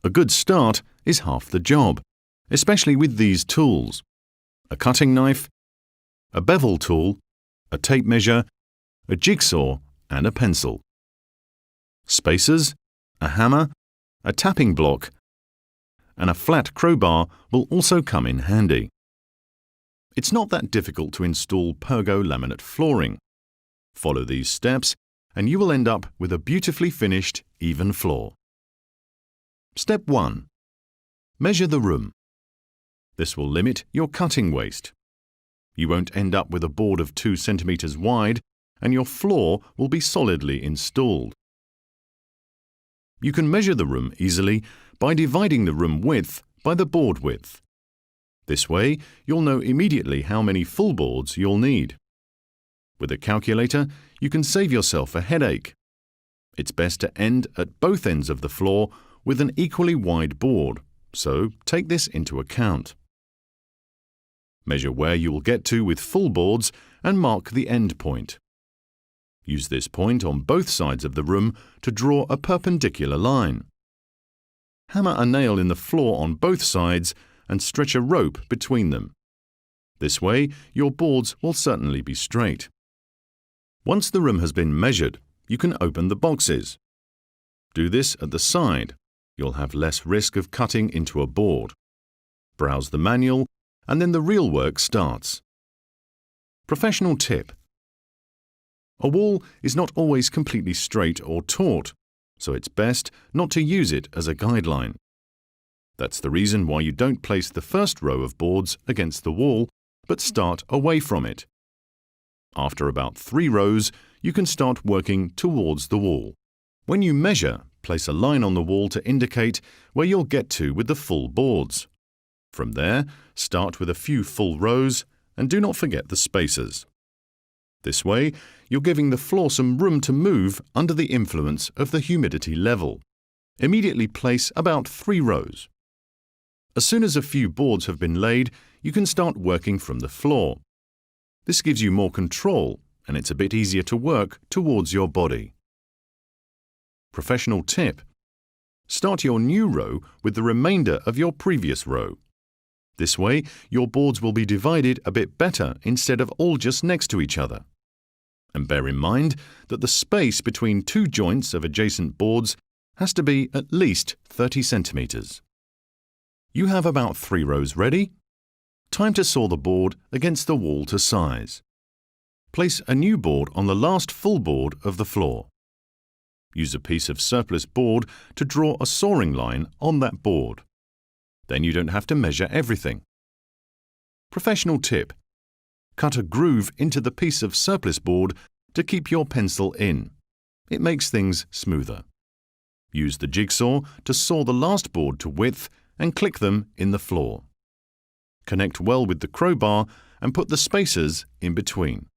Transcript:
A good start is half the job, especially with these tools: a cutting knife, a bevel tool, a tape measure, a jigsaw and a pencil. Spacers, a hammer, a tapping block, and a flat crowbar will also come in handy. It's not that difficult to install Pergo laminate flooring. Follow these steps and you will end up with a beautifully finished, even floor. Step 1. Measure the room. This will limit your cutting waste. You won't end up with a board of 2 centimeters wide and your floor will be solidly installed. You can measure the room easily by dividing the room width by the board width. This way, you'll know immediately how many full boards you'll need. With a calculator, you can save yourself a headache. It's best to end at both ends of the floor with an equally wide board, so take this into account. Measure where you will get to with full boards and mark the end point. Use this point on both sides of the room to draw a perpendicular line. Hammer a nail in the floor on both sides and stretch a rope between them. This way, your boards will certainly be straight. Once the room has been measured, you can open the boxes. Do this at the side. You'll have less risk of cutting into a board. Browse the manual, and then the real work starts. Professional tip: a wall is not always completely straight or taut, so it's best not to use it as a guideline. That's the reason why you don't place the first row of boards against the wall, but start away from it. After about 3 rows, you can start working towards the wall. When you measure, place a line on the wall to indicate where you'll get to with the full boards. From there, start with a few full rows and do not forget the spacers. This way, you're giving the floor some room to move under the influence of the humidity level. Immediately place about 3 rows. As soon as a few boards have been laid, you can start working from the floor. This gives you more control, and it's a bit easier to work towards your body. Professional tip: start your new row with the remainder of your previous row. This way, your boards will be divided a bit better instead of all just next to each other. And bear in mind that the space between 2 joints of adjacent boards has to be at least 30 centimeters. You have about 3 rows ready. Time to saw the board against the wall to size. Place a new board on the last full board of the floor. Use a piece of surplus board to draw a sawing line on that board. Then you don't have to measure everything. Professional tip: cut a groove into the piece of surplus board to keep your pencil in. It makes things smoother. Use the jigsaw to saw the last board to width and click them in the floor. Connect well with the crowbar and put the spacers in between.